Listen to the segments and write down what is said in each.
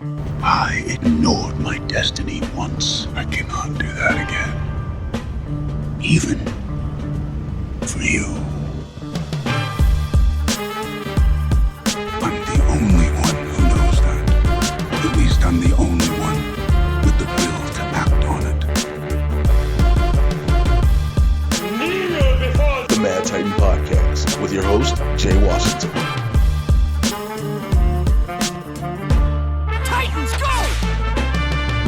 I ignored my destiny once. I cannot do that again. Even for you. I'm the only one who knows that. At least I'm the only one with the will to act on it. The Mad Titan Podcast with your host, Jay Washington.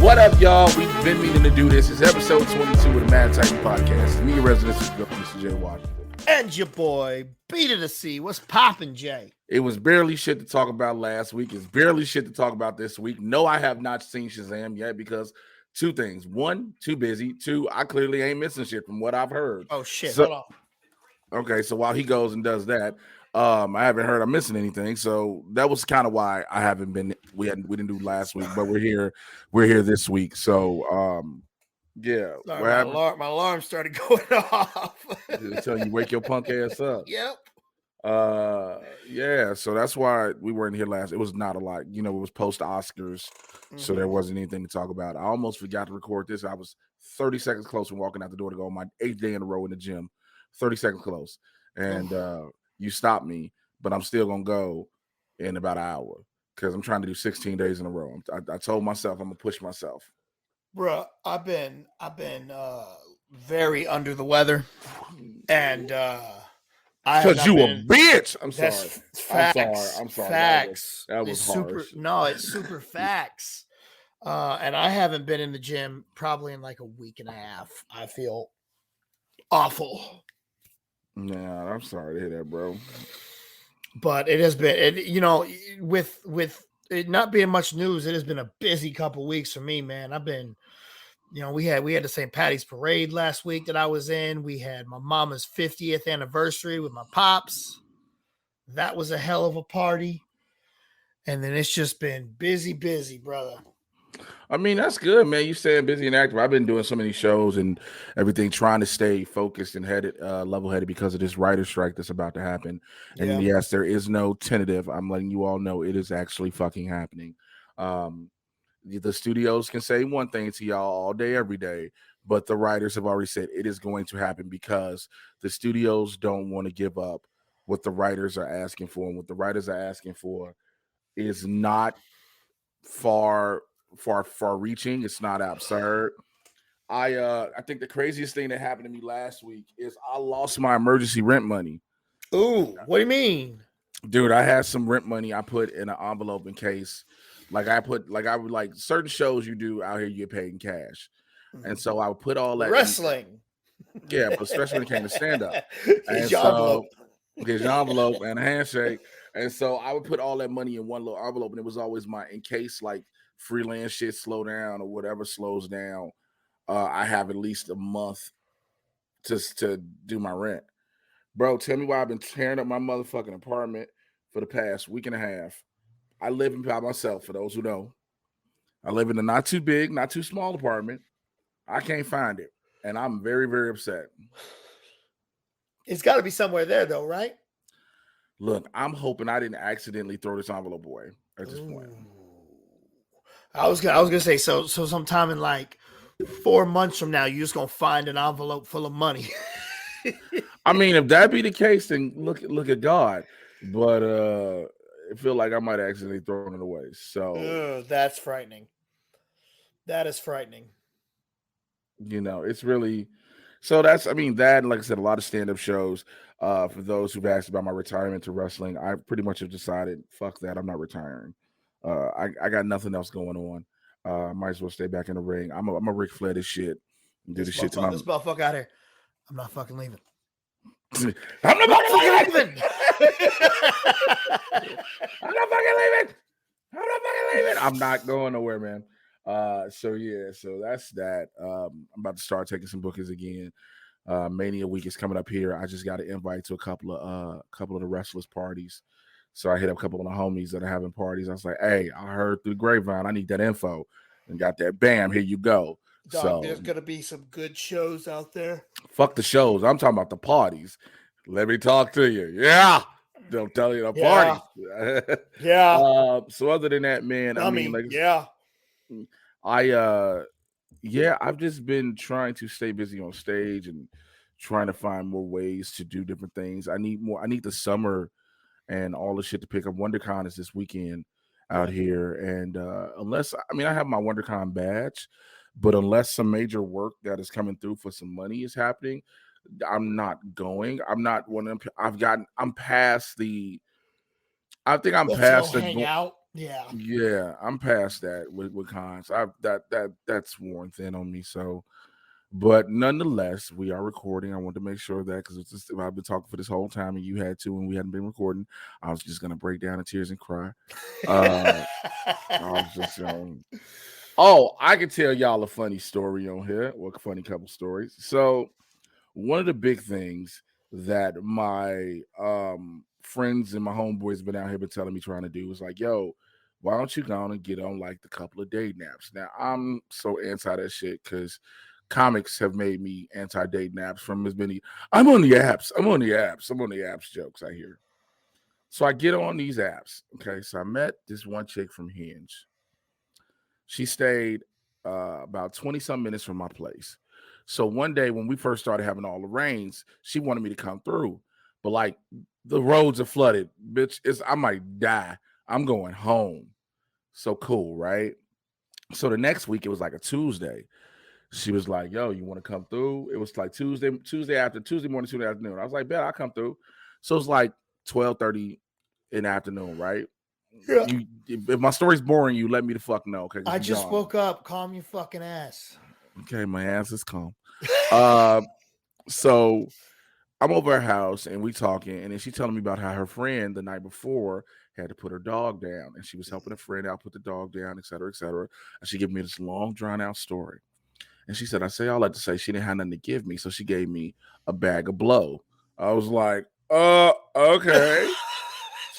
What up, y'all? We've been meaning to do this. It's episode 22 of the Mad Titan Podcast. It's me, your resident, Mr. Jay Washington. And your boy, B to the C. What's poppin', Jay? It was barely shit to talk about last week. It's barely shit to talk about this week. No, I have not seen SHAZAM yet because two things. One, too busy. Two, I clearly ain't missing shit from what I've heard. Oh, shit. Hold on. Okay, so while he goes and does that, I haven't heard I'm missing anything. So that was kind of why I haven't been. We didn't do last week, but we're here this week. So yeah. Sorry, my alarm started going off. Tell you wake your punk ass up. Yep. Yeah. So that's why we weren't here last. It was not a lot. You know, it was post Oscars, so there wasn't anything to talk about. I almost forgot to record this. I was 30 seconds close from walking out the door to go on my 8th day in a row in the gym. 30 seconds close, and you stopped me, but I'm still gonna go in about an hour because I'm trying to do 16 days in a row. I told myself I'm gonna push myself. Bruh, I've been very under the weather, and because you a bitch. I'm sorry. Facts. I'm sorry. Facts. That was harsh. It's super facts. And I haven't been in the gym probably in like a week and a half. I feel awful. Nah, I'm sorry to hear that, bro. But it has been, with it not being much news, it has been a busy couple weeks for me, man. I've been, we had the St. Patty's Parade last week that I was in. We had my mama's 50th anniversary with my pops. That was a hell of a party. And then it's just been busy, brother. I mean, that's good, man. You staying busy and active. I've been doing so many shows and everything, trying to stay focused and level-headed because of this writer's strike that's about to happen. And yes, there is no tentative. I'm letting you all know it is actually fucking happening. The studios can say one thing to y'all all day, every day, but the writers have already said it is going to happen because the studios don't want to give up what the writers are asking for. And what the writers are asking for is not far reaching. It's not absurd. I think the craziest thing that happened to me last week is I lost my emergency rent money. Ooh, what do you mean? Dude, I had some rent money I put in an envelope in case. Like certain shows you do out here, you get paid in cash. And so I would put all that wrestling. Yeah, but especially when it came to stand-up. And your envelope. Get your envelope and a handshake. And so I would put all that money in one little envelope, and it was always in case like freelance shit slow down or whatever slows down, I have at least a month just to do my rent. Bro, tell me why I've been tearing up my motherfucking apartment for the past week and a half. I live by myself, for those who know. I live in a not too big, not too small apartment. I can't find it, and I'm very, very upset. It's got to be somewhere there, though, right? Look, I'm hoping I didn't accidentally throw this envelope away at this point. I was gonna say so sometime in like 4 months from now, you're just gonna find an envelope full of money. I mean, if that be the case, then look at God. But I feel like I might accidentally throw it away. So that's frightening. That is frightening. It's really so that, and like I said, a lot of stand-up shows. For those who've asked about my retirement to wrestling, I pretty much have decided, fuck that, I'm not retiring. I got nothing else going on. I might as well stay back in the ring. I'm a Ric Flair this shit. Do this shit tonight. This motherfucker out here. I'm not fucking leaving. I'm not fucking leaving. I'm not going nowhere, man. So that's that. I'm about to start taking some bookings again. Mania week is coming up here. I just got an invite to a couple of the wrestlers' parties. So I hit up a couple of the homies that are having parties. I was like, hey, I heard through the grapevine, I need that info. And got that. Bam, here you go. Dog, so there's going to be some good shows out there. Fuck the shows. I'm talking about the parties. Let me talk to you. Yeah. Don't tell you the Yeah. party. Yeah. So other than that, man, I mean, like, yeah. I've just been trying to stay busy on stage and trying to find more ways to do different things. I need the summer and all the shit to pick up. WonderCon is this weekend out here, and unless I have my WonderCon badge, but unless some major work that is coming through for some money is happening, I'm not going. I'm not one of them. I'm past the. I think I'm Let's go past the. hang out. Yeah. Yeah, I'm past that with cons. That's worn thin on me. So, but nonetheless, we are recording. I want to make sure that because I've been talking for this whole time and you had to, and we hadn't been recording. I was just gonna break down in tears and cry. I was just Oh, I can tell y'all a funny story on here. Well, a funny couple stories. So, one of the big things that my friends and my homeboys been out here been telling me trying to do is like, yo, why don't you go on and get on like the couple of date naps? Now I'm so anti that shit because comics have made me anti date naps from as many. I'm on the apps jokes I hear. So I get on these apps. Okay, so I met this one chick from Hinge. She stayed about 20 some minutes from my place. So one day when we first started having all the rains, she wanted me to come through. But like the roads are flooded, bitch. I might die. I'm going home. So cool, right? So the next week it was like a Tuesday. She was like, yo, you want to come through? It was like Tuesday morning, Tuesday afternoon. I was like, bet I'll come through. So it's like 12:30 in the afternoon, right? Yeah. If my story's boring, you let me the fuck know. Okay, I just woke up. Calm your fucking ass. Okay, my ass is calm. So I'm over her house and we talking, and then she telling me about how her friend the night before had to put her dog down, and she was helping a friend out put the dog down, et cetera, et cetera. And she gave me this long, drawn out story. And she said, I say all that to say she didn't have nothing to give me, so she gave me a bag of blow. I was like, okay.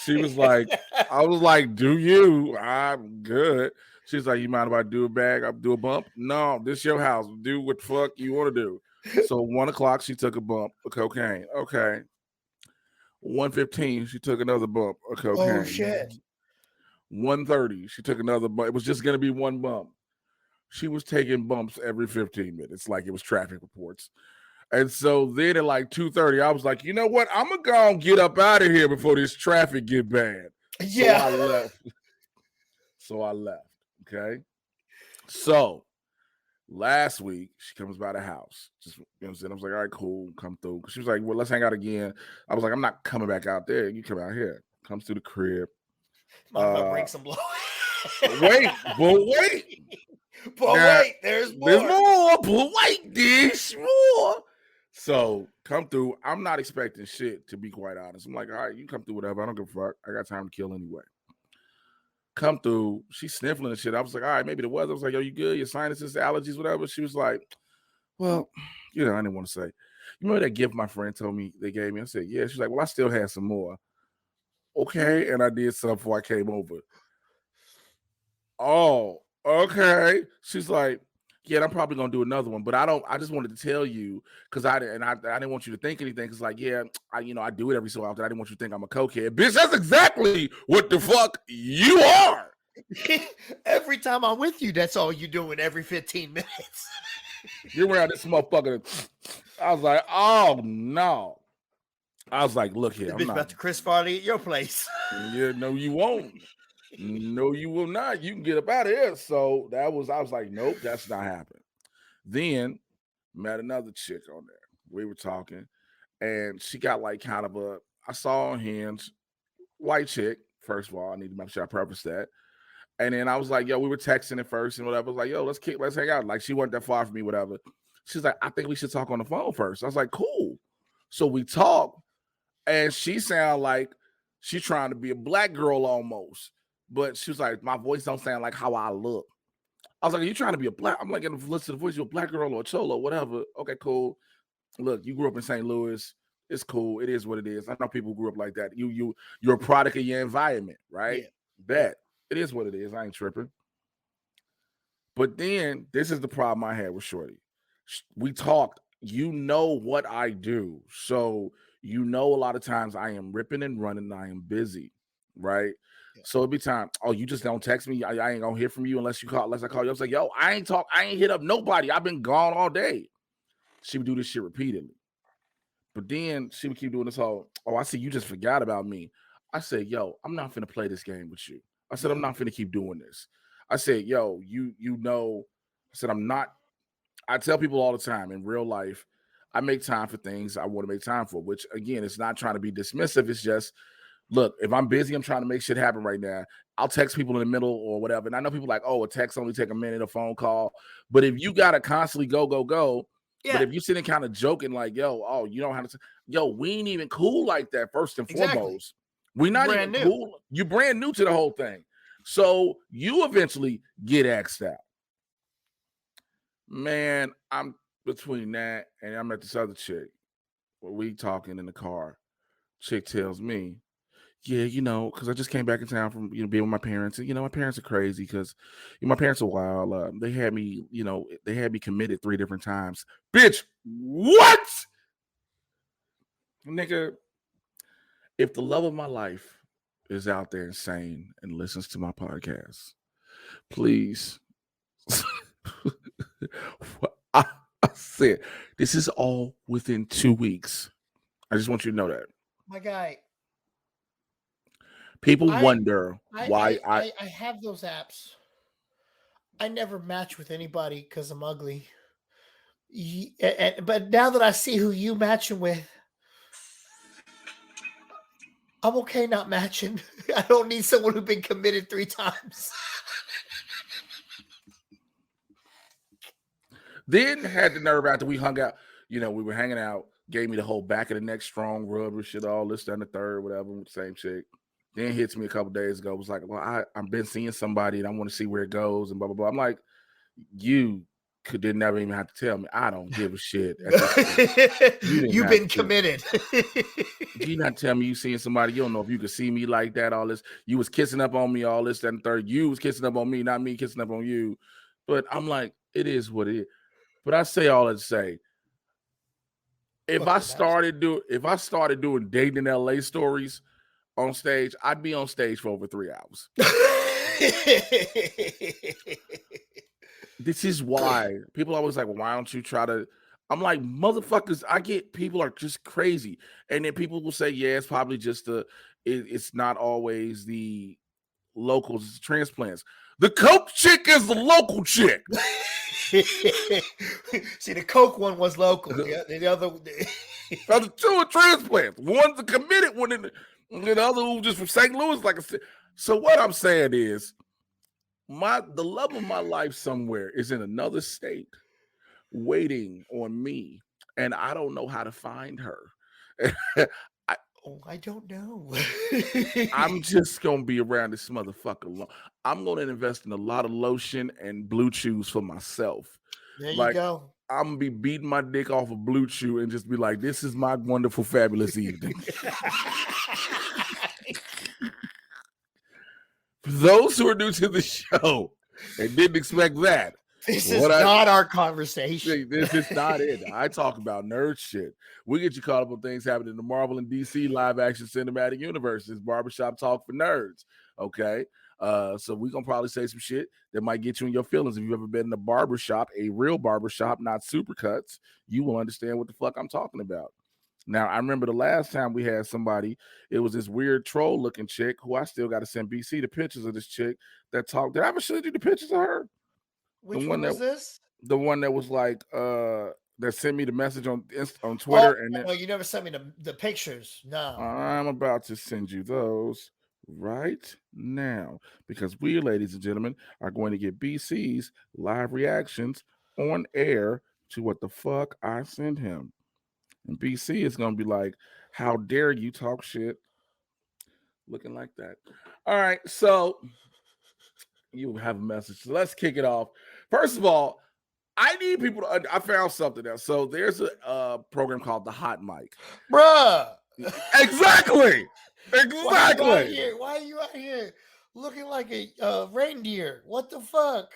She was like, I was like, do you? I'm good. She's like, you mind if I do a bag? I do a bump? No, this your house. Do what the fuck you want to do. So 1 o'clock, she took a bump of cocaine. Okay. 1:15, she took another bump of cocaine. Oh shit. 1:30, she took another bump. It was just gonna be one bump. She was taking bumps every 15 minutes, like it was traffic reports. And so then at like 2:30, I was like, you know what? I'm gonna go and get up out of here before this traffic get bad. Yeah. So I left. Okay. So last week she comes by the house. Just what I'm saying. I was like, all right, cool, come through. She was like, well, let's hang out again. I was like, I'm not coming back out there. You come out here. Comes to the crib. Break some blow. Wait. But wait, there's more. There's more. But wait, there's more. So come through. I'm not expecting shit, to be quite honest. I'm like, all right, you come through, whatever. I don't give a fuck. I got time to kill anyway. Come through. She's sniffling and shit. I was like, all right, maybe the weather. I was like, yo, you good? Your sinuses, allergies, whatever. She was like, well, I didn't want to say. You remember that gift my friend told me they gave me? I said, yeah. She's like, well, I still had some more. Okay. And I did some before I came over. Oh, okay. She's like, yeah, I'm probably gonna do another one, but I just wanted to tell you because I didn't want you to think anything. Cause like, yeah, I do it every so often. I didn't want you to think I'm a cokehead. Bitch, that's exactly what the fuck you are. Every time I'm with you, that's all you doing every 15 minutes. You're around this motherfucker. I was like, oh no. I was like, look here. I'm not about to Chris Farley at your place. Yeah, no, you won't. No, you will not. You can get up out of here. So I was like, nope, that's not happening. Then met another chick on there. We were talking, and she got like kind of I saw on Hinge, white chick. First of all, I need to make sure I preface that. And then I was like, yo, we were texting at first and whatever. I was like, yo, let's hang out. Like she wasn't that far from me, whatever. She's like, I think we should talk on the phone first. I was like, cool. So we talked, and she sounded like she trying to be a black girl almost. But she was like, my voice don't sound like how I look. I was like, are you trying to be a black? I'm like, in the list of the voice, you're a black girl or a cholo, whatever. Okay, cool. Look, you grew up in St. Louis. It's cool. It is what it is. I know people grew up like that. You're a product of your environment, right? Yeah. That it is what it is. I ain't tripping. But then this is the problem I had with Shorty. We talked. You know what I do. So you know, a lot of times I am ripping and running. I am busy, right? Yeah. So it'd be time. Oh, you just don't text me. I ain't gonna hear from you unless I call you. I was like, yo, I ain't hit up nobody. I've been gone all day. She would do this shit repeatedly. But then she would keep doing this whole, oh, I see you just forgot about me. I said, yo, I'm not finna play this game with you. I said, I'm not finna keep doing this. I said, yo, you know, I said, I'm not. I tell people all the time in real life, I make time for things I want to make time for, which again, it's not trying to be dismissive. It's just, look, if I'm busy, I'm trying to make shit happen right now. I'll text people in the middle or whatever. And I know people like, oh, a text only take a minute, a phone call. But if you got to constantly go, Yeah. But if you sitting kind of joking like, yo, oh, you don't have to, yo, we ain't even cool like that, first and foremost. We're not even cool. You're brand new to the whole thing. So you eventually get axed out. Man, I'm between that and I'm at this other chick where we talking in the car. Chick tells me, yeah, you know, because I just came back in town from, you know, being with my parents. And, you know, my parents are crazy because my parents are wild. They had me, you know, they had me committed 3 different times. Bitch, what? Nigga, if the love of my life is out there insane and listens to my podcast, please. I said, this is all within 2 weeks. I just want you to know that. My guy. People wonder why I have those apps. I never match with anybody because I'm ugly. But now that I see who you matching with, I'm okay not matching. I don't need someone who's been committed 3 times. Then had the nerve after we hung out. You know, we were hanging out, gave me the whole back of the neck strong rubber shit, all this, that, and the third, whatever, same chick. Then hits me a couple days ago. Was like, well, I've been seeing somebody and I want to see where it goes and blah, blah, blah. I'm like, you did never even have to tell me. I don't give a shit. You've been committed. You not tell me you seeing somebody. You don't know if you could see me like that, all this. You was kissing up on me, all this, that, and third. You was kissing up on me, not me kissing up on you. But I'm like, it is what it is. But I say all that to say, if I started doing dating in LA stories on stage, I'd be on stage for over 3 hours. This is why people are always like, well, why don't you try to? I'm like, motherfuckers, I get people are just crazy. And then people will say, yeah, it's probably just it's not always the locals, it's the transplants. The Coke chick is the local chick. See, the Coke one was local. The other 2 are transplants. One's a committed one, and the other who just from St. Louis. So what I'm saying is, the love of my life somewhere is in another state, waiting on me, and I don't know how to find her. I don't know. I'm just gonna be around this motherfucker long. I'm gonna invest in a lot of lotion and Blue Chews for myself. There you go. I'm gonna be beating my dick off of Blue Chew and just be like, this is my wonderful, fabulous evening. For those who are new to the show and didn't expect that, this is not our conversation. This is not it. I talk about nerd shit. We get you caught up on things happening in the Marvel and DC live action cinematic universes. Barbershop talk for nerds. Okay. So we're gonna probably say some shit that might get you in your feelings. If you've ever been in a barbershop, a real barbershop, not Supercuts, you will understand what the fuck I'm talking about. Now, I remember the last time we had somebody, it was this weird troll looking chick who I still got to send BC the pictures of this chick that talked. Did I ever show you the pictures of her? Which one was this? The one that was like that sent me the message on Twitter. Oh, you never sent me the pictures. No. I'm about to send you those right now because we, ladies and gentlemen, are going to get BC's live reactions on air to what the fuck I sent him. And BC is going to be like, how dare you talk shit looking like that. All right, so you have a message. So let's kick it off. First of all, I need people to, I found something else. So there's a program called The Hot Mic. Bruh. Exactly. Why are you out here looking like a reindeer? What the fuck?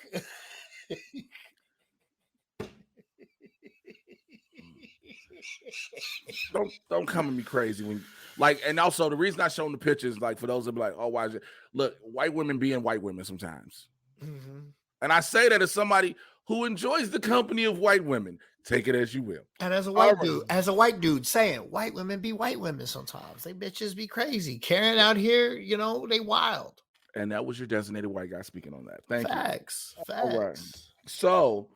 don't come at me crazy when like, and also the reason I show them the pictures, like for those that be like, oh, why is it? Look, white women being white women sometimes, and I say that as somebody who enjoys the company of white women. Take it as you will. And as a All white dude saying white women be white women sometimes. They bitches be crazy. Karen out here, they wild. And that was your designated white guy speaking on that. Thank you. Facts. All right. So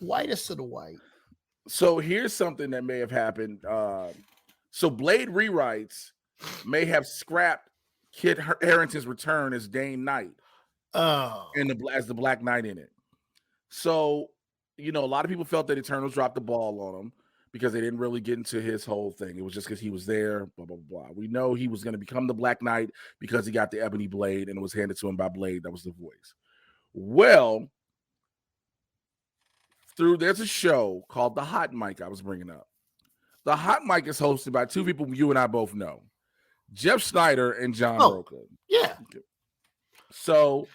whitest of the white. So here's something that may have happened. So Blade rewrites may have scrapped Kit Harington's return as Dane Knight. As the Black Knight in it. So, a lot of people felt that Eternals dropped the ball on him because they didn't really get into his whole thing. It was just because he was there, blah, blah, blah. We know he was going to become the Black Knight because he got the ebony blade and it was handed to him by Blade. That was the voice. Well, there's a show called The Hot Mic I was bringing up. The Hot Mic is hosted by two people you and I both know, Jeff Snyder and John Roca. Yeah. So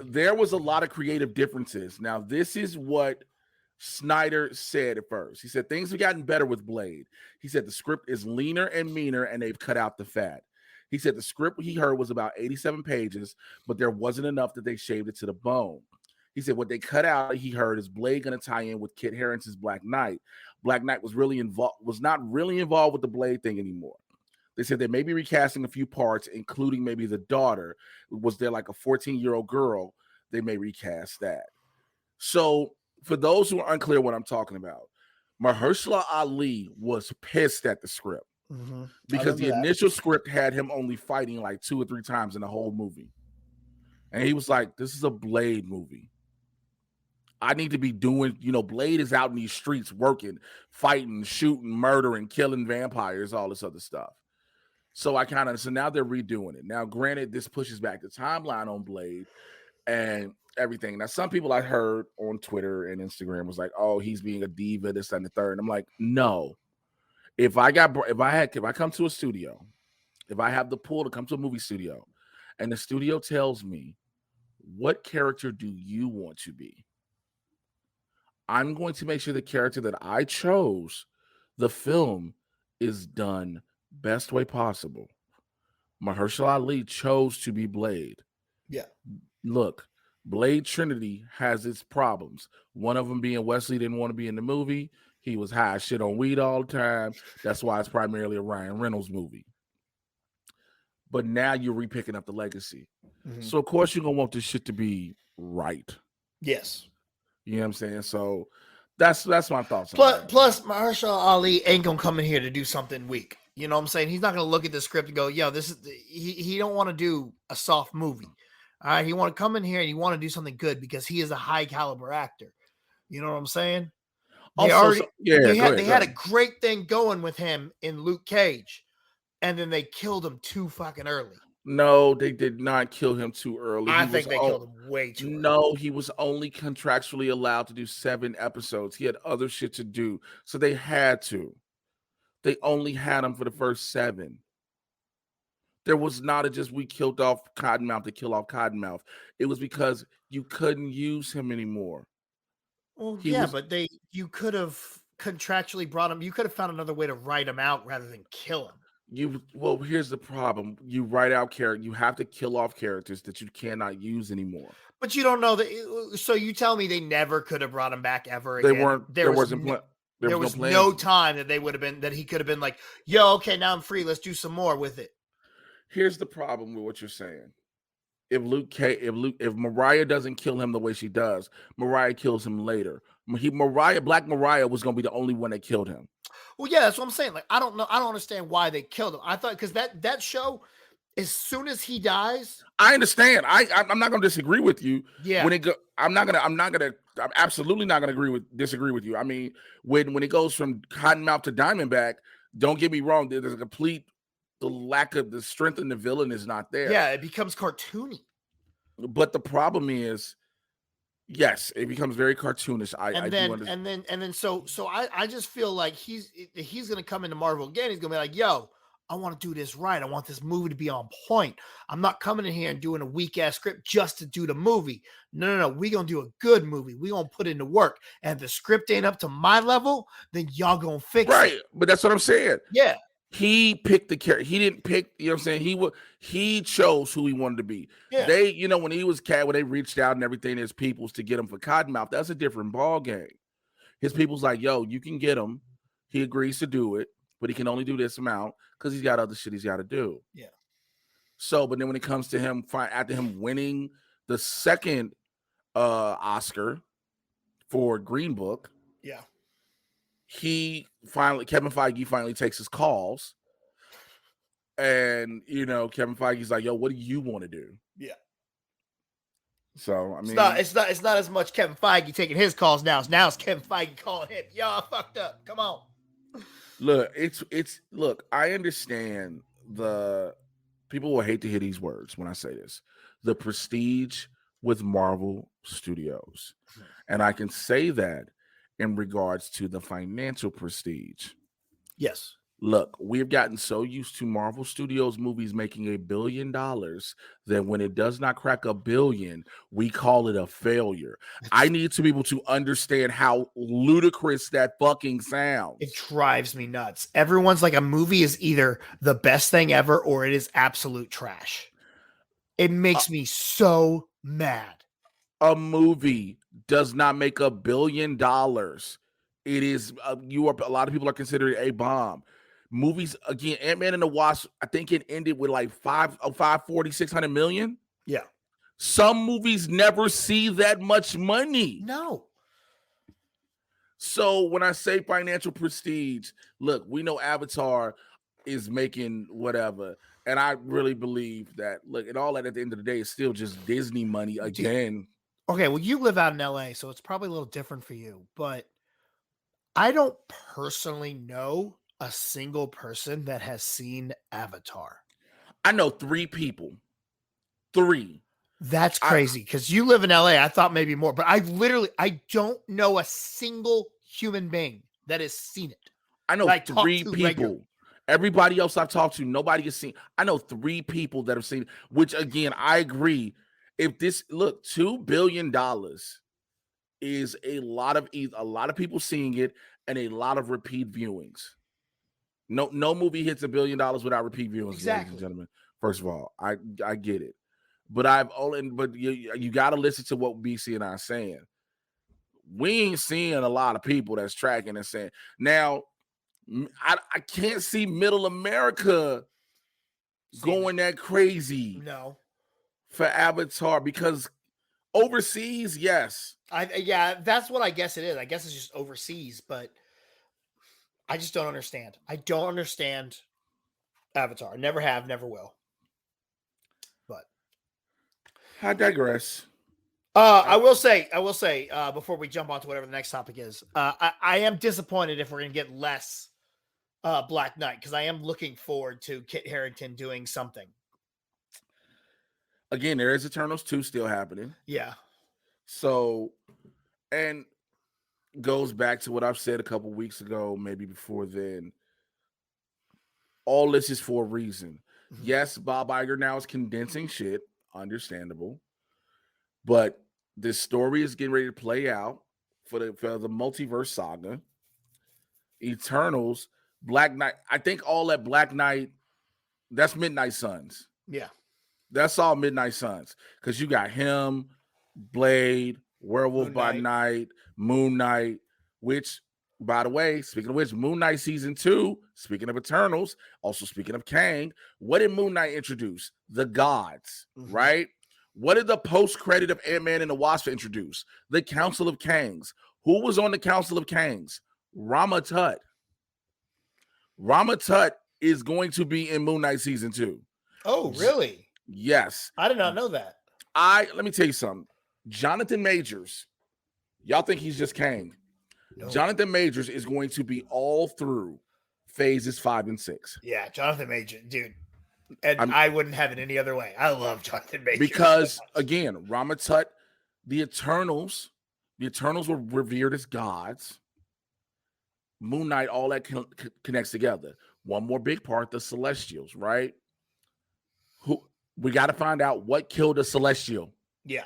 there was a lot of creative differences. Now, this is what Snyder said at first. He said things have gotten better with Blade. He said the script is leaner and meaner and they've cut out the fat. He said the script he heard was about 87 pages, but there wasn't enough that they shaved it to the bone. He said what they cut out, he heard, is Blade going to tie in with Kit Harington's Black Knight. Black Knight was not really involved with the Blade thing anymore. They said they may be recasting a few parts, including maybe the daughter. Was there like a 14-year-old girl? They may recast that. So for those who are unclear what I'm talking about, Mahershala Ali was pissed at the script because the initial script had him only fighting like 2 or 3 times in the whole movie. And he was like, this is a Blade movie. I need to be doing, Blade is out in these streets working, fighting, shooting, murdering, killing vampires, all this other stuff. So now they're redoing it. Now, granted, this pushes back the timeline on Blade and everything. Now, some people I heard on Twitter and Instagram was like, oh, he's being a diva, this and the third. And I'm like, no. If I come to a studio, if I have the pull to come to a movie studio and the studio tells me, what character do you want to be? I'm going to make sure the character that I chose, the film, is done best way possible. Mahershala Ali chose to be Blade. Yeah. Look, Blade Trinity has its problems. One of them being Wesley didn't want to be in the movie. He was high shit on weed all the time. That's why it's primarily a Ryan Reynolds movie. But now you're repicking up the legacy. So, of course, you're going to want this shit to be right. Yes. You know what I'm saying? So, that's my thoughts. Plus, Mahershala Ali ain't going to come in here to do something weak. You know what I'm saying? He's not going to look at the script and go, yo, this is he don't want to do a soft movie. All right. He want to come in here and he want to do something good because he is a high caliber actor. You know what I'm saying? They had a great thing going with him in Luke Cage, and then they killed him too fucking early. No, they did not kill him too early. I think they killed him way too early. No, he was only contractually allowed to do 7 episodes. He had other shit to do, so they had to. They only had him for the first 7. There was not we killed off Cottonmouth to kill off Cottonmouth. It was because you couldn't use him anymore. Well, but you could have contractually brought him. You could have found another way to write him out rather than kill him. Here's the problem. You write out characters. You have to kill off characters that you cannot use anymore. But you don't know that. So you tell me they never could have brought him back ever again. They weren't. There was no time that he could have been like, yo, okay, now I'm free. Let's do some more with it. Here's the problem with what you're saying. If Mariah doesn't kill him the way she does, Mariah kills him later. Black Mariah was going to be the only one that killed him. Well, yeah, that's what I'm saying. Like, I don't know. I don't understand why they killed him. I thought because that show, as soon as he dies, I understand. I'm not going to disagree with you. Yeah. I'm absolutely not going to disagree with you. I mean, when it goes from Cottonmouth to Diamondback, don't get me wrong. There's a complete the lack of the strength in the villain is not there. Yeah, it becomes cartoony. But the problem is, yes, it becomes very cartoonish. So I just feel like he's gonna come into Marvel again. He's gonna be like, yo, I want to do this right. I want this movie to be on point. I'm not coming in here and doing a weak ass script just to do the movie. No. We're going to do a good movie. We're going to put in the work. And if the script ain't up to my level, then y'all going to fix it. But that's what I'm saying. Yeah. He picked the character. He didn't pick, you know what I'm saying? He chose who he wanted to be. Yeah. They, you know, when he was cat, when they reached out and everything, his peoples to get him for Cottonmouth, that's a different ball game. His people's like, yo, you can get him. He agrees to do it, but he can only do this amount because he's got other shit he's got to do. Yeah. So, but then when it comes to him, after him winning the second Oscar for Green Book, yeah, Kevin Feige finally takes his calls, and you know, Kevin Feige's like, "Yo, what do you want to do?" Yeah. So I mean, it's not as much Kevin Feige taking his calls now. Now it's Kevin Feige calling him. Y'all fucked up. Come on. Look, look. I understand the people will hate to hear these words when I say this. The prestige with Marvel Studios, and I can say that in regards to the financial prestige. Yes. Look, we've gotten so used to Marvel Studios movies making $1 billion that when it does not crack $1 billion, we call it a failure. I need to be able to understand how ludicrous that fucking sounds. It drives me nuts. Everyone's like, a movie is either the best thing ever or it is absolute trash. It makes me so mad. A movie does not make $1 billion. It is a lot of people are considering it a bomb. Movies, again, Ant-Man and the Wasp, I think it ended with like 540, 600 million. Yeah. Some movies never see that much money. No. So when I say financial prestige, look, we know Avatar is making whatever. And I really believe that, look, and all that at the end of the day is still just Disney money again. Okay, well, you live out in LA, so it's probably a little different for you. But I don't personally know a single person that has seen Avatar. I know 3 people. 3. That's crazy because you live in LA. I thought maybe more, but I don't know a single human being that has seen it. I know 3 people. Regularly. Everybody else I've talked to, nobody has seen. I know 3 people that have seen it, which again, I agree. If this $2 billion is a lot of people seeing it and a lot of repeat viewings. No movie hits $1 billion without repeat viewings, exactly. Ladies and gentlemen. First of all, I get it, but you got to listen to what BC and I are saying. We ain't seeing a lot of people that's tracking and saying now. I can't see Middle America going that crazy. No, for Avatar because overseas, yes. That's what I guess it is. I guess it's just overseas, but I just don't understand. I don't understand Avatar. Never have, never will. But I digress. I will say, before we jump on to whatever the next topic is, I am disappointed if we're going to get less Black Knight because I am looking forward to Kit Harington doing something. Again, there is Eternals 2 still happening. Yeah. So, and goes back to what I've said a couple weeks ago, maybe before then. All this is for a reason. Mm-hmm. Yes, Bob Iger now is condensing shit. Understandable. But this story is getting ready to play out for the multiverse saga. Eternals, Black Knight. I think all that Black Knight, that's Midnight Suns. Yeah. That's all Midnight Suns. Because you got him, Blade, Werewolf by Night, Moon Knight, which, by the way, speaking of which, Moon Knight Season 2, speaking of Eternals, also speaking of Kang, what did Moon Knight introduce? The gods, right? What did the post-credit of Ant-Man and the Wasp introduce? The Council of Kangs. Who was on the Council of Kangs? Rama Tut. Rama Tut is going to be in Moon Knight Season 2. Oh, really? Yes. I did not know that. Let me tell you something. Jonathan Majors, y'all think he's just Kang. No. Jonathan Majors is going to be all through phases 5 and 6. Yeah, Jonathan Majors, dude. And I wouldn't have it any other way. I love Jonathan Majors. Because, again, Rama Tut, the Eternals were revered as gods. Moon Knight, all that connects together. One more big part, the Celestials, right? Who we got to find out what killed the Celestial. Yeah.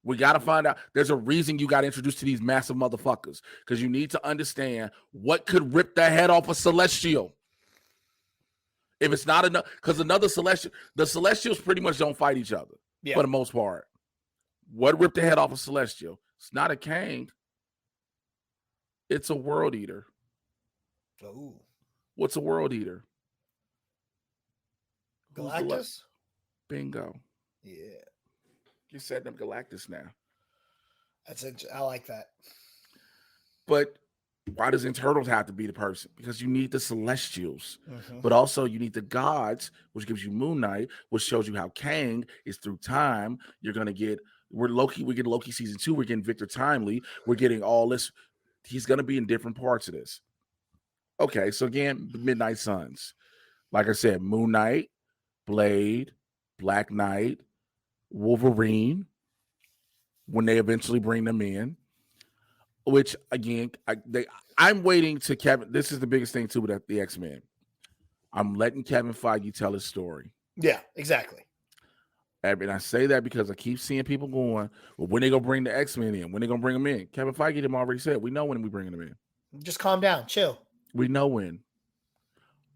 We got to find out. There's a reason you got introduced to these massive motherfuckers, because you need to understand what could rip the head off a Celestial. If it's not enough, because another Celestial, the Celestials pretty much don't fight each other for the most part. What ripped the head off a Celestial? It's not a Kang. It's a World Eater. Oh. What's a World Eater? Galactus? Bingo. Yeah. You're setting up Galactus now. I like that. But why does Eternals have to be the person? Because you need the Celestials, but also you need the gods, which gives you Moon Knight, which shows you how Kang is through time. You're gonna get we're getting Loki season 2. We're getting Victor Timely. We're getting all this. He's gonna be in different parts of this. Okay, so again, Midnight Suns. Like I said, Moon Knight, Blade, Black Knight, Wolverine, when they eventually bring them in, which again, I'm waiting to Kevin. This is the biggest thing too with the X-Men. I'm letting Kevin Feige tell his story. Yeah, exactly. And I say that because I keep seeing people going, well, when they gonna bring the X-Men in? When they gonna bring them in? Kevin Feige them already said, we know when we bringing them in. Just calm down, chill. We know when.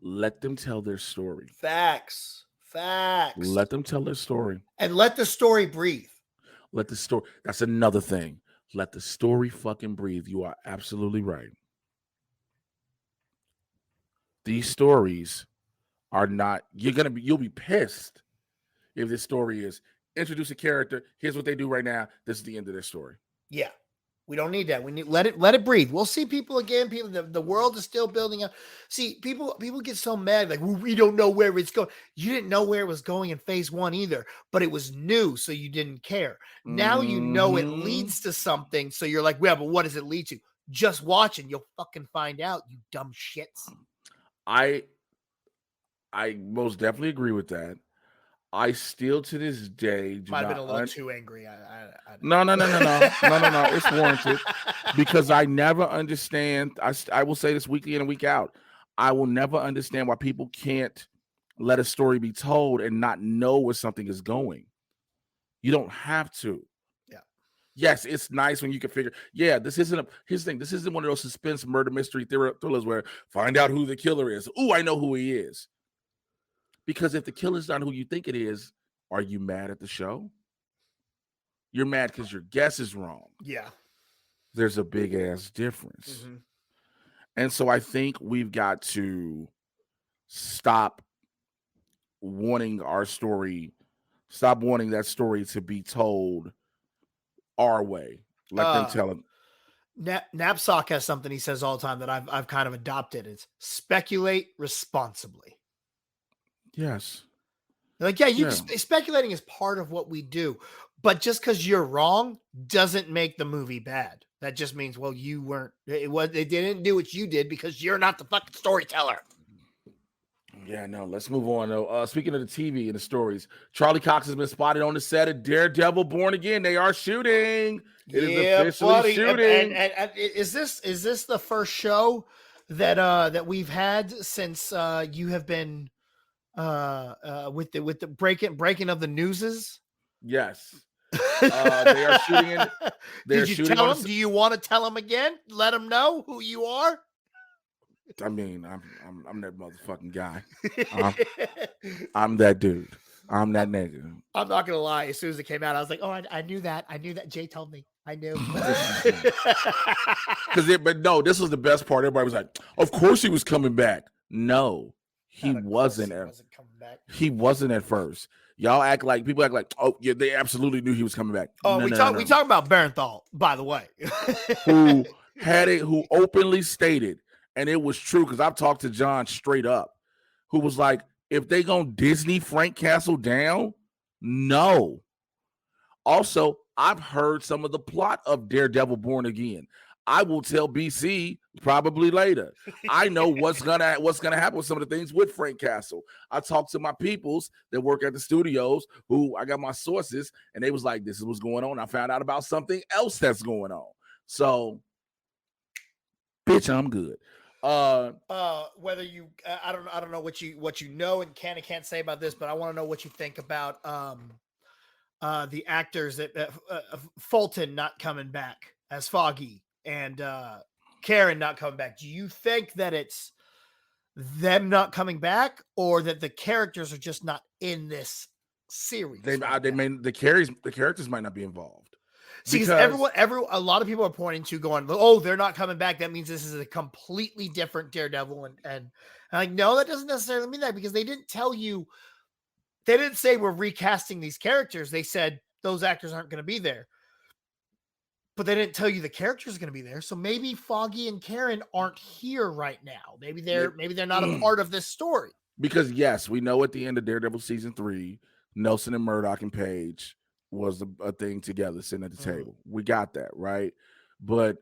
Let them tell their story. Facts. Let them tell their story. And let the story breathe. Let the story. That's another thing. Let the story fucking breathe. You are absolutely right. These stories are not, you'll be pissed if this story is introduce a character. Here's what they do right now. This is the end of their story. Yeah. We don't need that. We need let it breathe. We'll see people again. People, the world is still building up. See, people get so mad, like we don't know where it's going. You didn't know where it was going in phase 1 either, but it was new, so you didn't care. Now you know it leads to something, so you're like, yeah, but what does it lead to? Just watch and you'll fucking find out, you dumb shits. I most definitely agree with that. I still to this day might have been a little too angry. No. It's warranted because I never understand. I will say this weekly in and week out. I will never understand why people can't let a story be told and not know where something is going. You don't have to. Yeah. Yes, it's nice when you can figure. Yeah, this isn't here's the thing. This isn't one of those suspense murder mystery thrillers where find out who the killer is. Ooh, I know who he is. Because if the killer's not who you think it is, are you mad at the show? You're mad because your guess is wrong. Yeah. There's a big ass difference. And so I think we've got to stop wanting that story to be told our way. Let them tell it. Knapsack has something he says all the time that I've kind of adopted. It's speculate responsibly. Yes. Like, speculating is part of what we do, but just because you're wrong doesn't make the movie bad. That just means, well, they didn't do what you did because you're not the fucking storyteller. Yeah, no, let's move on though. Speaking of the TV and the stories, Charlie Cox has been spotted on the set of Daredevil Born Again. They are shooting. It is officially shooting. And is this the first show that we've had since you have been with the breaking of the newses? Yes. They are shooting. Did you tell them? Do you want to tell them again? Let them know who you are. I mean, I'm that motherfucking guy. I'm that dude. I'm that nigga. I'm not gonna lie. As soon as it came out, I was like, "Oh, I knew that. I knew that." Jay told me. I knew. But no, this was the best part. Everybody was like, "Of course he was coming back." No, he wasn't. Coming back. He wasn't at first. People act like, oh yeah, they absolutely knew he was coming back. Oh, we talk about Barenthal, by the way, who openly stated, and it was true because I've talked to John straight up, who was like, if they gonna Disney Frank Castle down, no. Also, I've heard some of the plot of Daredevil Born Again. I will tell BC probably later. I know what's gonna happen with some of the things with Frank Castle. I talked to my peoples that work at the studios, who I got my sources, and they was like, "This is what's going on." I found out about something else that's going on. So, bitch, I'm good. Whether you, I don't know what you know and can and can't say about this, but I want to know what you think about the actors that Fulton not coming back as Foggy and Karen not coming back. Do you think that it's them not coming back, or that the characters are just not in this series? The characters might not be involved. See, because a lot of people are pointing to going, oh, they're not coming back. That means this is a completely different Daredevil. And I'm like, no, that doesn't necessarily mean that, because they didn't tell you. They didn't say we're recasting these characters. They said those actors aren't going to be there. But they didn't tell you the characters are going to be there. So maybe Foggy and Karen aren't here right now. Maybe they're not a part of this story. Because yes, we know at the end of Daredevil season 3, Nelson and Murdoch and Page was a thing together sitting at the table. We got that, right? But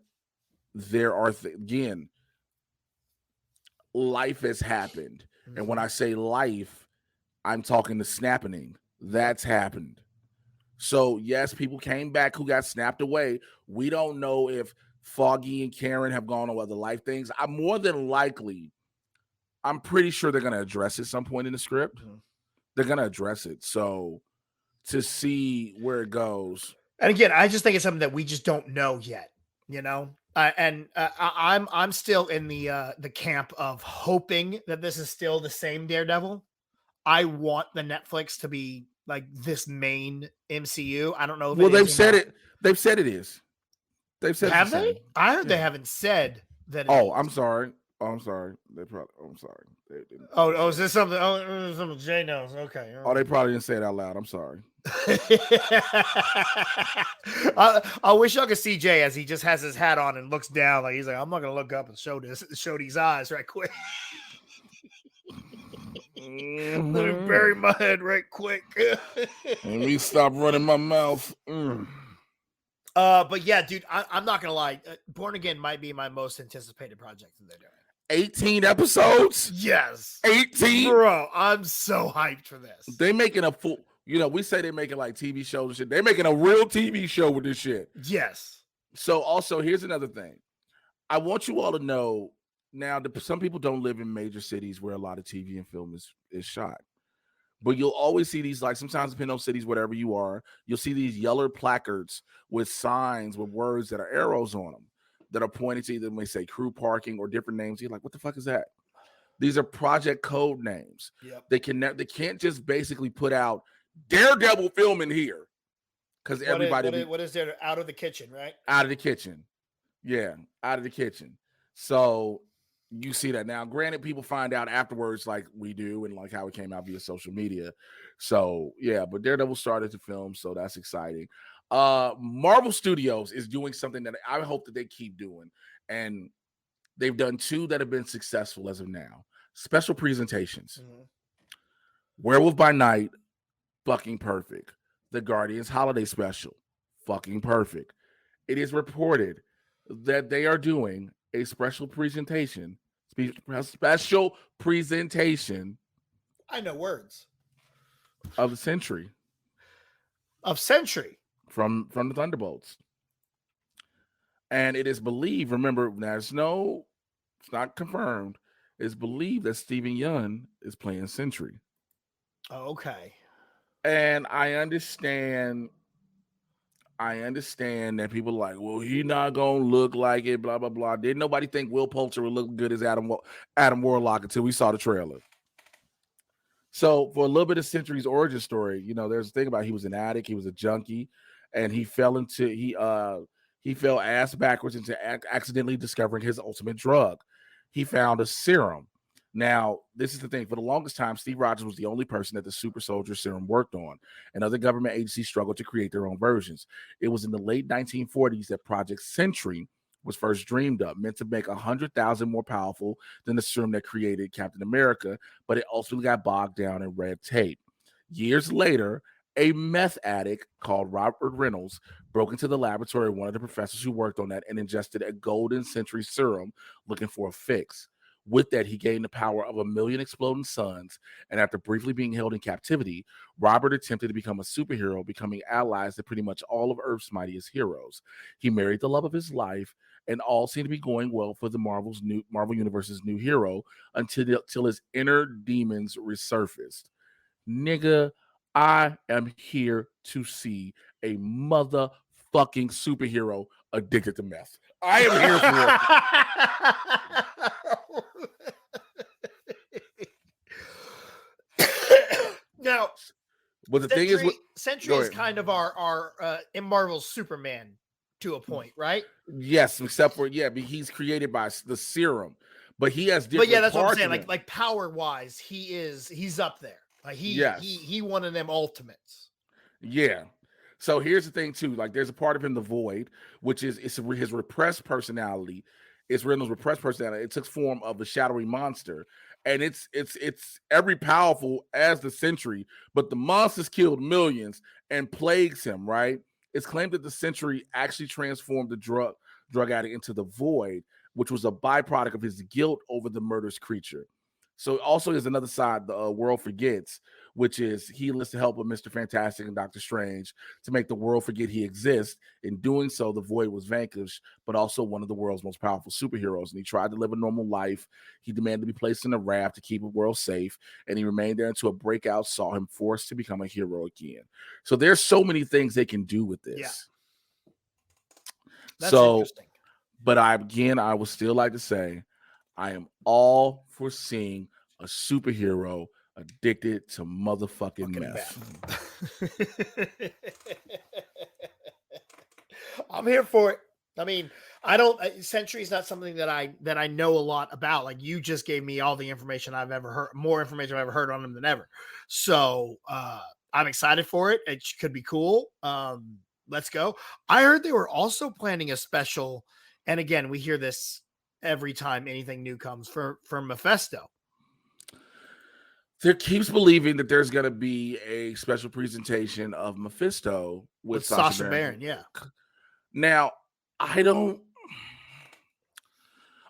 there are again, life has happened. And when I say life, I'm talking the snapping. That's happened. So yes, people came back who got snapped away. We don't know if Foggy and Karen have gone on other life things. I'm pretty sure they're going to address it at some point in the script. They're going to address it. So to see where it goes. And again, I just think it's something that we just don't know yet, you know? I'm still in the camp of hoping that this is still the same Daredevil. I want the Netflix to be like this main MCU. I don't know. Well, they've said it. They've said it is. They've said. Have they? I heard they haven't said that. I'm sorry. I'm sorry. I'm sorry. Is this something? Oh, something Jay knows. Okay. Oh, they probably didn't say it out loud. I'm sorry. I wish y'all could see Jay as he just has his hat on and looks down. Like he's like, I'm not gonna look up and show these eyes right quick. Let me bury my head right quick. Let me stop running my mouth. But yeah, dude, I'm not gonna lie. Born Again might be my most anticipated project that they're doing. 18 episodes? Yes. 18? Bro, I'm so hyped for this. They making a full, we say they're making like TV shows and shit. They're making a real TV show with this shit. Yes. So also, here's another thing. I want you all to know, now, some people don't live in major cities where a lot of TV and film is shot. But you'll always see these, like sometimes depending on cities, wherever you are, you'll see these yellow placards with signs with words that are arrows on them that are pointing to either, may say, crew parking or different names. You're like, what the fuck is that? These are project code names. Yep. They can't just basically put out Daredevil filming here. Because everybody... What is there? Out of the kitchen, right? Out of the kitchen. Yeah, out of the kitchen. So... you see that now. Granted, people find out afterwards, like we do, and like how it came out via social media. So yeah, but Daredevil started to film, so that's exciting. Marvel Studios is doing something that I hope that they keep doing, and they've done 2 that have been successful as of now. Special presentations. Werewolf by Night, fucking perfect. The Guardians Holiday Special, fucking perfect. It is reported that they are doing a special presentation. I know words. Of the Century. From the Thunderbolts. And it is believed, remember, it's not confirmed. It's believed that Steven Yeun is playing Sentry. Oh, okay. And I understand that people are like, well, he not gonna look like it, blah blah blah. Didn't nobody think Will Poulter would look good as Adam Warlock until we saw the trailer. So for a little bit of Sentry's origin story, there's a thing about he was an addict, he was a junkie, and he fell ass backwards into accidentally discovering his ultimate drug. He found a serum. Now, this is the thing. For the longest time, Steve Rogers was the only person that the super soldier serum worked on, and other government agencies struggled to create their own versions. It was in the late 1940s that Project Sentry was first dreamed up, meant to make 100,000 more powerful than the serum that created Captain America, but it ultimately got bogged down in red tape. Years later, a meth addict called Robert Reynolds broke into the laboratory of one of the professors who worked on that and ingested a golden Sentry serum looking for a fix. With that, he gained the power of 1 million exploding suns, and after briefly being held in captivity, Robert attempted to become a superhero, becoming allies to pretty much all of Earth's mightiest heroes. He married the love of his life and all seemed to be going well for the Marvel Universe's new hero until his inner demons resurfaced. Nigga, I am here to see a motherfucking superhero addicted to meth. I am here for it. Now, but the thing is, Sentry is kind of our in Marvel's Superman to a point, right? Yes, except for but he's created by the serum, but he has different. But yeah, that's what I'm saying. Like power wise, he's up there. Like he one of them ultimates. Yeah. So here's the thing too. Like there's a part of him, the Void, which is his repressed personality. It's Riddler's repressed personality. It took form of the shadowy monster, and it's every powerful as the Sentry, but the monster's killed millions and plagues him. Right? It's claimed that the Sentry actually transformed the drug addict into the Void, which was a byproduct of his guilt over the murderous creature. So also there's another side the world forgets, which is he enlists the help of Mr. Fantastic and Doctor Strange to make the world forget he exists. In doing so, the Void was vanquished, but also one of the world's most powerful superheroes. And he tried to live a normal life. He demanded to be placed in a raft to keep the world safe, and he remained there until a breakout saw him forced to become a hero again. So there's so many things they can do with this. Yeah. That's interesting. But I would still like to say I am all for seeing a superhero addicted to motherfucking meth. I'm here for it. I mean, Sentry is not something that I know a lot about. Like you just gave me all the information I've ever heard, more information I've ever heard on him than ever. So I'm excited for it. It could be cool. Let's go. I heard they were also planning a special, and again, we hear this every time anything new comes for Mephisto. There keeps believing that there's going to be a special presentation of Mephisto with Sacha Baron. Yeah. Now,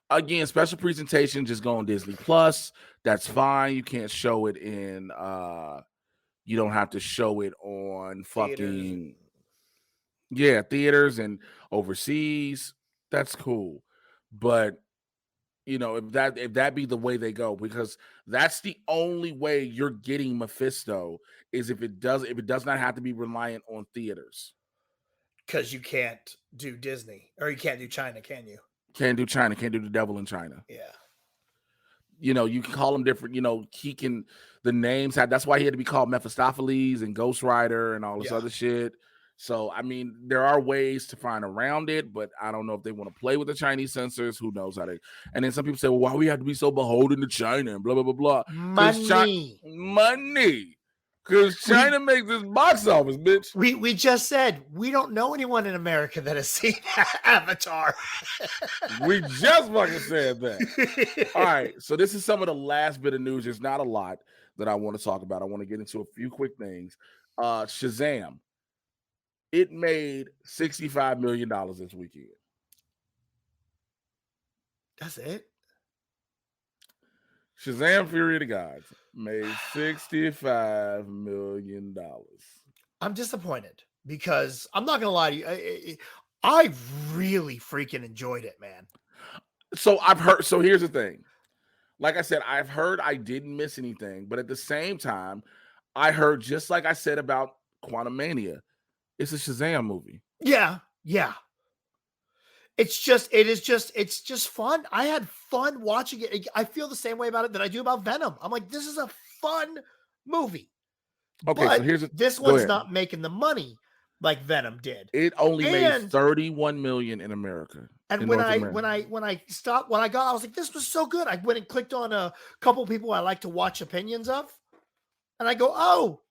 again, special presentation, just go on Disney Plus. That's fine. You can't show it in, you don't have to show it on fucking, theaters and overseas. That's cool. But if that be the way they go, because that's the only way you're getting Mephisto is if it does not have to be reliant on theaters. Because you can't do Disney or you can't do China, can you? Can't do China, can't do the devil in China. Yeah. You can call him different, he can, the names that's why he had to be called Mephistopheles and Ghost Rider and all this other shit. So, I mean, there are ways to find around it, but I don't know if they want to play with the Chinese censors. Who knows how they? And then some people say, well, why we have to be so beholden to China and blah, blah, blah, blah. Money. Because China makes this box office, bitch. We just said we don't know anyone in America that has seen Avatar. We just fucking said that. All right. So this is some of the last bit of news. There's not a lot that I want to talk about. I want to get into a few quick things. SHAZAM. It made $65 million this weekend. That's it? SHAZAM Fury of the Gods made $65 million. I'm disappointed because I'm not going to lie to you. I really freaking enjoyed it, man. So I've heard. So here's the thing. Like I said, I've heard I didn't miss anything. But at the same time, I heard, just like I said about Quantumania, it's a SHAZAM movie. Yeah. It's just fun. I had fun watching it. I feel the same way about it that I do about Venom. I'm like, this is a fun movie. Okay, but so this one's not making the money like Venom did. It only made $31 million in America. And when I got, I was like, this was so good. I went and clicked on a couple people I like to watch opinions of, and I go, oh,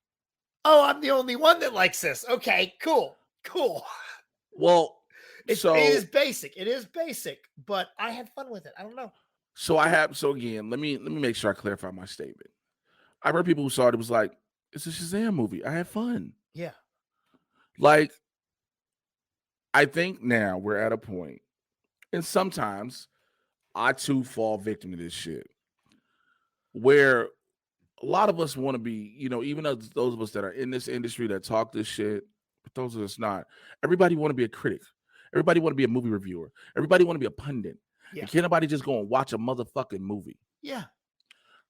I'm the only one that likes this. Okay, cool. Well, it is basic. It is basic, but I had fun with it. I don't know. So again, let me make sure I clarify my statement. I've heard people who saw it was like, it's a SHAZAM movie. I had fun. Yeah. Like, I think now we're at a point, and sometimes I too fall victim to this shit, where a lot of us want to be, even those of us that are in this industry that talk this shit, but those of us not, everybody want to be a critic. Everybody want to be a movie reviewer. Everybody want to be a pundit. Yeah. And can't nobody just go and watch a motherfucking movie. Yeah.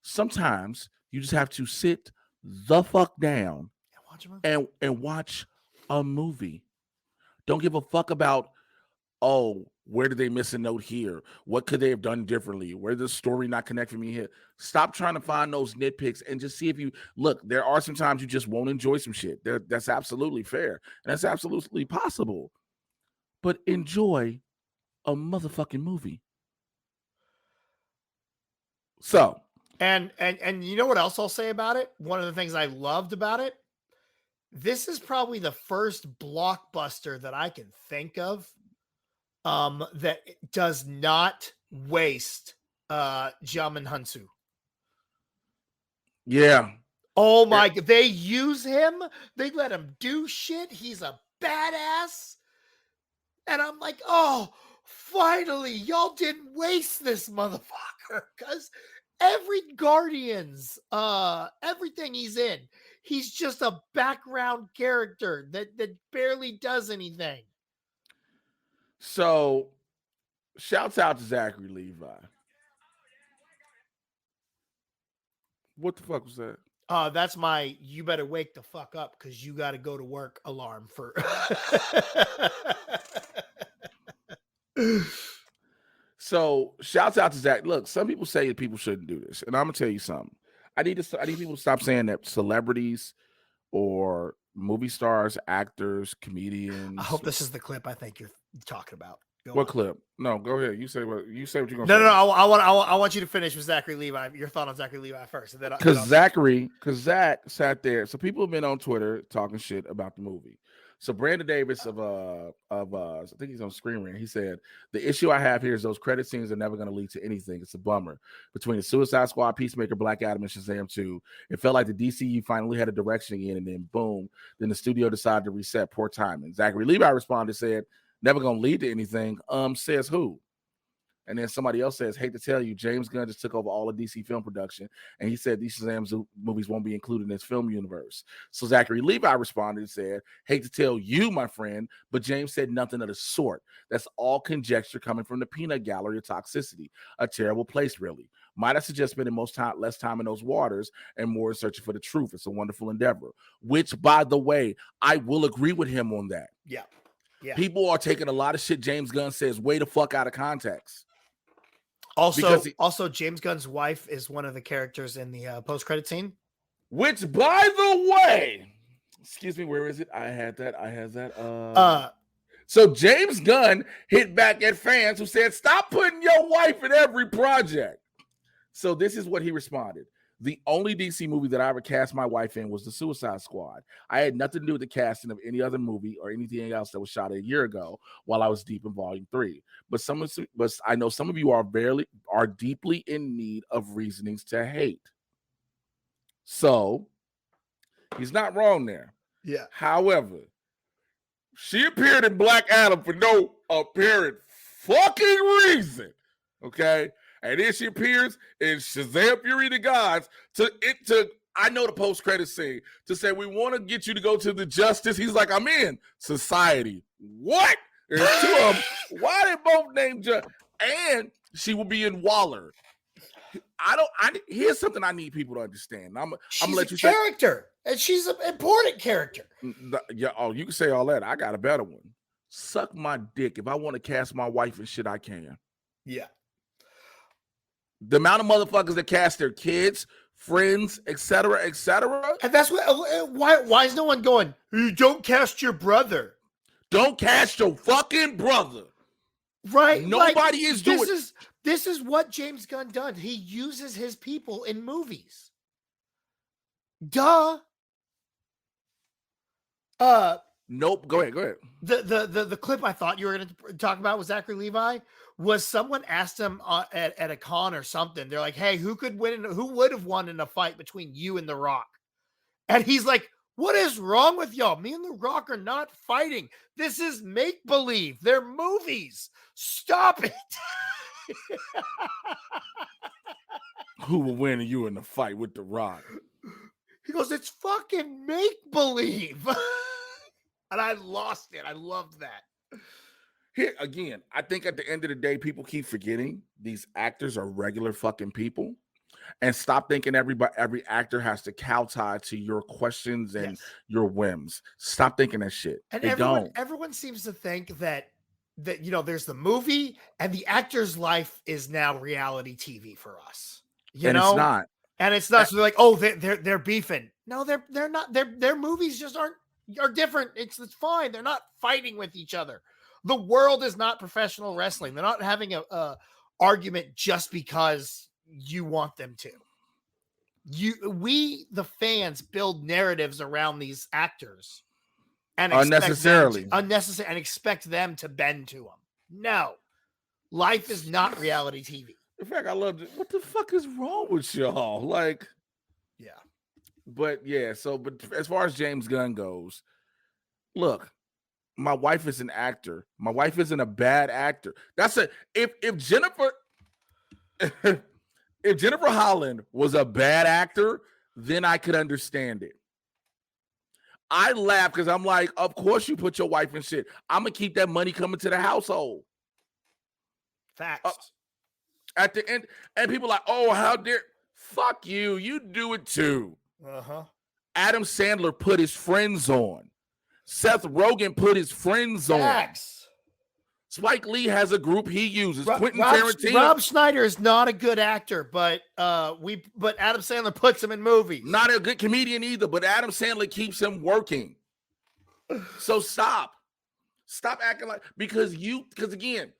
Sometimes you just have to sit the fuck down Watch a movie. and watch a movie. Don't give a fuck about, oh, where did they miss a note here? What could they have done differently? Where did the story not connect for me here? Stop trying to find those nitpicks and just see if you look. There are some times you just won't enjoy some shit. That's absolutely fair. And that's absolutely possible. But enjoy a motherfucking movie. So, and you know what else I'll say about it? One of the things I loved about it, this is probably the first blockbuster that I can think of that does not waste Jamin Hansu. yeah. Oh my God. They use him. They let him do shit. He's a badass. And I'm like, oh, finally, y'all didn't waste this motherfucker. Because every Guardians, everything he's in, he's just a background character that barely does anything. So, shouts out to Zachary Levi. What the fuck was that? That's my you better wake the fuck up because you got to go to work alarm for. So, shouts out to Zach. Look, some people say that people shouldn't do this, and I'm gonna tell you something. I need people to stop saying that celebrities or movie stars, actors, comedians. I hope this is the clip I think you're talking about. What clip? No, go ahead. You say what you're gonna say. No. I want you to finish with Zachary Levi. Your thought on Zachary Levi first, and then because Zach sat there. So people have been on Twitter talking shit about the movie. So Brandon Davis of I think he's on Screen Rant. He said the issue I have here is those credit scenes are never going to lead to anything. It's a bummer. Between the Suicide Squad, Peacemaker, Black Adam, and Shazam 2, it felt like the DCU finally had a direction again, and then boom, then the studio decided to reset. Poor timing. Zachary Levi responded, said, "Never going to lead to anything." Says who? And then somebody else says, hate to tell you, James Gunn just took over all of DC film production, and he said these Shazam movies won't be included in his film universe. So Zachary Levi responded and said, hate to tell you, my friend, but James said nothing of the sort. That's all conjecture coming from the peanut gallery of toxicity. A terrible place, really. Might I suggest spending less time in those waters and more searching for the truth. It's a wonderful endeavor, which, by the way, I will agree with him on that. Yeah. People are taking a lot of shit James Gunn says way the fuck out of context. Also, James Gunn's wife is one of the characters in the post-credit scene. Which, by the way, excuse me, where is it? I had that. So James Gunn hit back at fans who said, "Stop putting your wife in every project." So this is what he responded. The only DC movie that I ever cast my wife in was The Suicide Squad. I had nothing to do with the casting of any other movie or anything else that was shot a year ago while I was deep in Volume 3. But I know some of you are deeply in need of reasonings to hate. So he's not wrong there. Yeah. However, she appeared in Black Adam for no apparent fucking reason. Okay. And then she appears in Shazam Fury of the Gods I know the post-credit scene to say, we want to get you to go to the Justice. He's like, I'm in Society. What? There's two of them. Why they both named Justice? And she will be in Waller. Here's something I need people to understand. I'm gonna let you say character, and she's an important character. Yeah. Oh, you can say all that. I got a better one. Suck my dick. If I want to cast my wife and shit, I can. Yeah. The amount of motherfuckers that cast their kids, friends, etc., and that's why is no one going? Don't cast your brother. Don't cast your fucking brother. Right? Nobody is doing. This is what James Gunn done. He uses his people in movies. Duh. Nope. Go ahead. The clip I thought you were going to talk about with Zachary Levi was someone asked him at a con or something. They're like, "Hey, who would have won in a fight between you and The Rock?" And he's like, "What is wrong with y'all? Me and The Rock are not fighting. This is make believe. They're movies. Stop it." Who will win you in the fight with The Rock? He goes, "It's fucking make believe." And I lost it. I loved that. Here again, I think at the end of the day, people keep forgetting these actors are regular fucking people. And stop thinking every actor has to kowtow to your questions and your whims. Stop thinking that shit. And they don't. Everyone seems to think that there's the movie and the actor's life is now reality TV for us. It's not. And it's not. So they're like, oh, they're beefing. No, they're not. Their movies just are different. It's fine. They're not fighting with each other. The world is not professional wrestling. They're not having a argument just because you want them to. We the fans build narratives around these actors and unnecessarily and expect them to bend to them. No, life is not reality TV. In fact, I love it. What the fuck is wrong with y'all? Like, yeah, but as far as James Gunn goes, look, my wife is an actor. My wife isn't a bad actor. If Jennifer if Jennifer Holland was a bad actor, then I could understand it. I laugh because I'm like, of course you put your wife in shit. I'm gonna keep that money coming to the household. Facts. At the end, and people are like, oh, how dare fuck you? You do it too. Adam Sandler put his friends on. Seth Rogen put his friends on. Spike Lee has a group he uses. Quentin Tarantino. Rob Schneider is not a good actor, but Adam Sandler puts him in movies. Not a good comedian either, but Adam Sandler keeps him working. So stop acting like because again,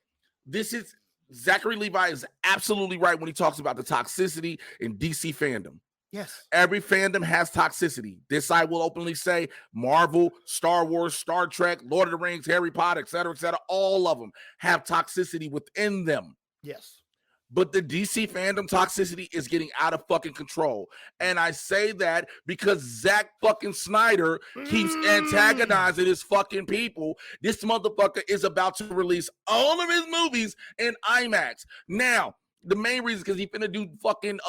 this is Zachary Levi is absolutely right when he talks about the toxicity in DC fandom. Yes. Every fandom has toxicity. This I will openly say, Marvel, Star Wars, Star Trek, Lord of the Rings, Harry Potter, et cetera, all of them have toxicity within them. Yes. But the DC fandom toxicity is getting out of fucking control. And I say that because Zack fucking Snyder keeps antagonizing his fucking people. This motherfucker is about to release all of his movies in IMAX. Now, the main reason is because he's finna do fucking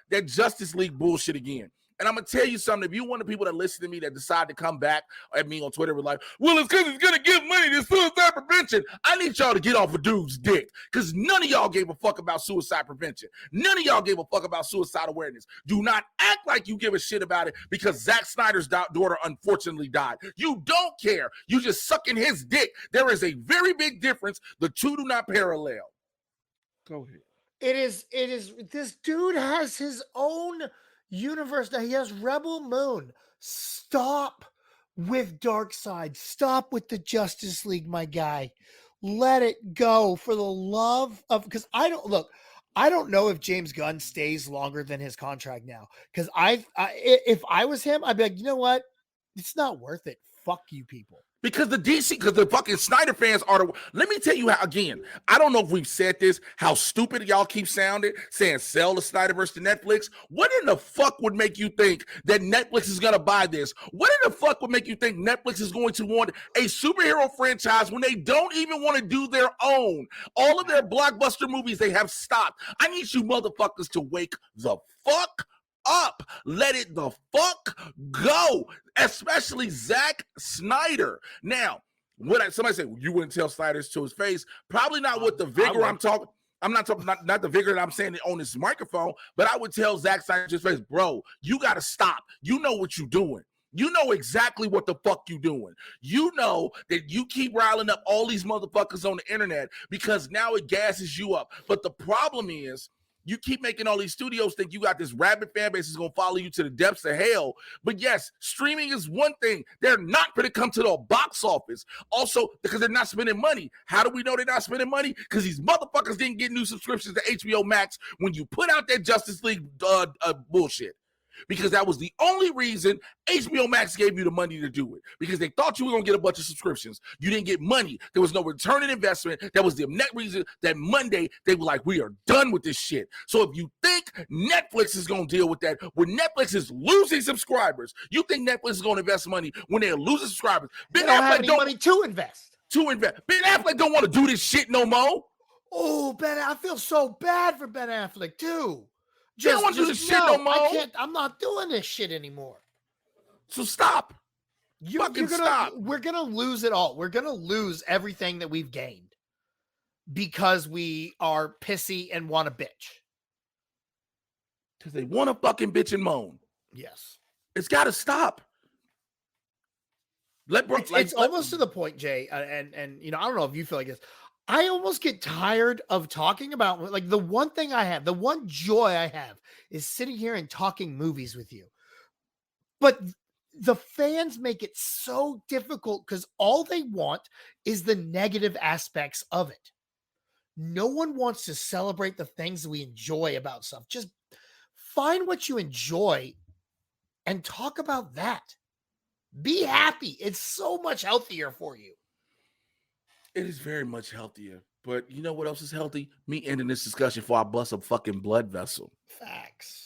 that Justice League bullshit again. And I'm gonna tell you something. If you want the people that listen to me that decide to come back at me on Twitter with like, well, it's because it's gonna give money to suicide prevention. I need y'all to get off a dude's dick because none of y'all gave a fuck about suicide prevention. None of y'all gave a fuck about suicide awareness. Do not act like you give a shit about it because Zack Snyder's daughter unfortunately died. You don't care. You just sucking his dick. There is a very big difference. The two do not parallel. Go ahead. It is. This dude has his own universe now. He has Rebel Moon. Stop with Darkseid. Stop with the Justice League, my guy. Let it go for the love of. Because I don't know if James Gunn stays longer than his contract now. Because if I was him, I'd be like, you know what? It's not worth it. Fuck you, people. Because the fucking Snyder fans are let me tell you how, again, I don't know if we've said this, how stupid y'all keep sounding, saying sell the Snyderverse to Netflix. What in the fuck would make you think that Netflix is going to buy this? What in the fuck would make you think Netflix is going to want a superhero franchise when they don't even want to do their own? All of their blockbuster movies they have stopped. I need you motherfuckers to wake the fuck up. Let it the fuck go, especially Zack Snyder. Now, somebody say, well, you wouldn't tell Snyder to his face? Probably not with the vigor I'm talking. I'm not talking, not the vigor that I'm saying it on this microphone, but I would tell Zack Snyder to his face, bro, you got to stop. You know what you're doing. You know exactly what the fuck you doing. You know that you keep riling up all these motherfuckers on the internet because now it gasses you up. But the problem is, you keep making all these studios think you got this rabid fan base that's going to follow you to the depths of hell. But yes, streaming is one thing. They're not going to come to the box office. Also, because they're not spending money. How do we know they're not spending money? Because these motherfuckers didn't get new subscriptions to HBO Max when you put out that Justice League bullshit. Because that was the only reason HBO Max gave you the money to do it. Because they thought you were going to get a bunch of subscriptions. You didn't get money. There was no return on investment. That was the net reason that Monday they were like, we are done with this shit. So if you think Netflix is going to deal with that, when Netflix is losing subscribers, you think Netflix is going to invest money when they're losing subscribers. They don't have any money to invest. Ben Affleck don't want to do this shit no more. Oh, I feel so bad for Ben Affleck too. You don't want to do this shit no more. I'm not doing this shit anymore. So stop. Stop. We're gonna lose it all. We're gonna lose everything that we've gained. because we are pissy and want to bitch. Because they want to fucking bitch and moan. Yes. It's got to stop. It's almost to the point, Jay, and I don't know if you feel like this. I almost get tired of talking about, like, the one thing I have, the one joy I have is sitting here and talking movies with you. But the fans make it so difficult because all they want is the negative aspects of it. No one wants to celebrate the things we enjoy about stuff. Just find what you enjoy and talk about that. Be happy. It's so much healthier for you. It is very much healthier. But you know what else is healthy? Me ending this discussion before I bust a fucking blood vessel. Facts.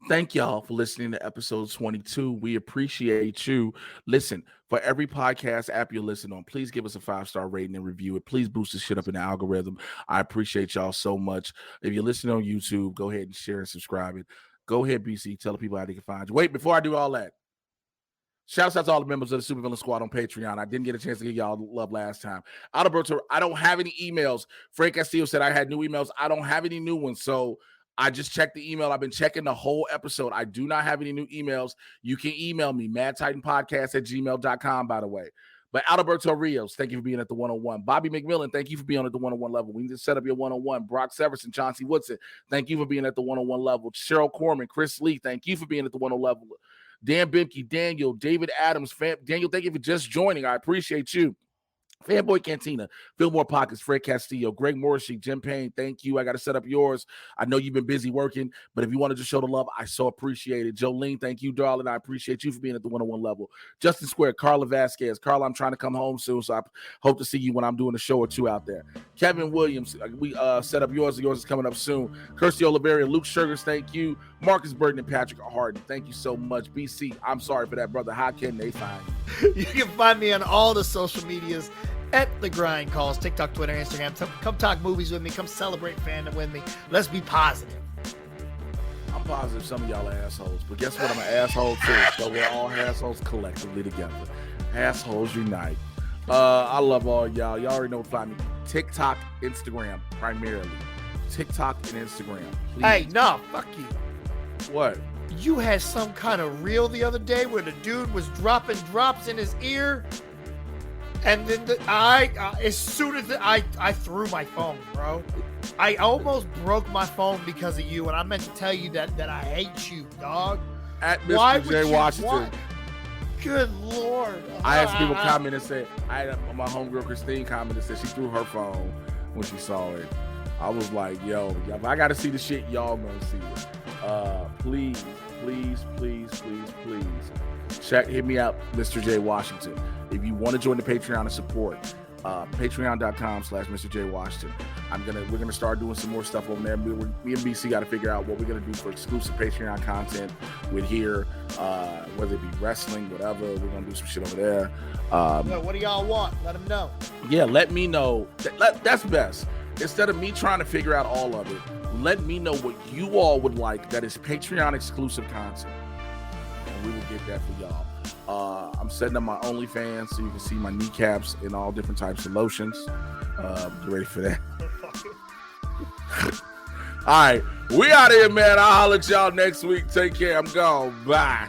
Thank y'all for listening to episode 22. We appreciate you. Listen, for every podcast app you listen on, please give us a 5-star rating and review it. Please boost this shit up in the algorithm. I appreciate y'all so much. If you're listening on YouTube, go ahead and share and subscribe it. Go ahead, BC. Tell the people how they can find you. Wait, before I do all that, shouts out to all the members of the Supervillain Squad on Patreon. I didn't get a chance to give y'all love last time. Alberto, I don't have any emails. Frank Castillo said I had new emails. I don't have any new ones. So I just checked the email. I've been checking the whole episode. I do not have any new emails. You can email me, madtitanpodcast@gmail.com, by the way. But Alberto Rios, thank you for being at the 101. Bobby McMillan, thank you for being at the 101 level. We need to set up your 101. Brock Severson, Chauncey Woodson, thank you for being at the 101 level. Cheryl Corman, Chris Lee, thank you for being at the 101 level. Dan Bimke, Daniel, David Adams, Daniel, thank you for just joining. I appreciate you. Fanboy Cantina, Fillmore Pockets, Fred Castillo, Greg Morrissey, Jim Payne, thank you. I got to set up yours. I know you've been busy working, but if you want to just show the love, I so appreciate it. Jolene, thank you, darling. I appreciate you for being at the 101 level. Justin Square, Carla Vasquez. Carla, I'm trying to come home soon, so I hope to see you when I'm doing a show or two out there. Kevin Williams, we set up yours. Yours is coming up soon. Kirsty Oliveria, Luke Sugars, thank you. Marcus Burton and Patrick Harden, thank you so much. BC, I'm sorry for that, brother. How can they find you? You can find me on all the social medias at The Grind Calls, TikTok, Twitter, Instagram. Come talk movies with me. Come celebrate fandom with me. Let's be positive. I'm positive some of y'all are assholes, but guess what? I'm an asshole too. So we're all assholes collectively together. Assholes unite. I love all y'all. Y'all already know what to find me. TikTok, Instagram, primarily. TikTok and Instagram. Please. Hey, no, fuck you. What? You had some kind of reel the other day where the dude was dropping drops in his ear. And then as soon as I threw my phone, bro, I almost broke my phone because of you. And I meant to tell you that I hate you, dog. At Mr. J. Washington. Good Lord. I had some people comment and say, I had my homegirl Christine comment and said she threw her phone when she saw it. I was like, yo, if I got to see the shit, y'all gonna see it. Please. Hit me out, Mr. J. Washington. If you want to join the Patreon and support, patreon.com/Mr. J. Washington. We're gonna start doing some more stuff over there. Me and BC got to figure out what we're gonna do for exclusive Patreon content with here, whether it be wrestling, whatever. We're gonna do some shit over there. What do y'all want? Let them know. Yeah, let me know. That's best. Instead of me trying to figure out all of it, let me know what you all would like that is Patreon exclusive content, and we will get that for y'all. I'm setting up my OnlyFans so you can see my kneecaps in all different types of lotions. You ready for that? All right, we out of here, man. I'll holler at y'all next week. Take care. I'm gone. Bye.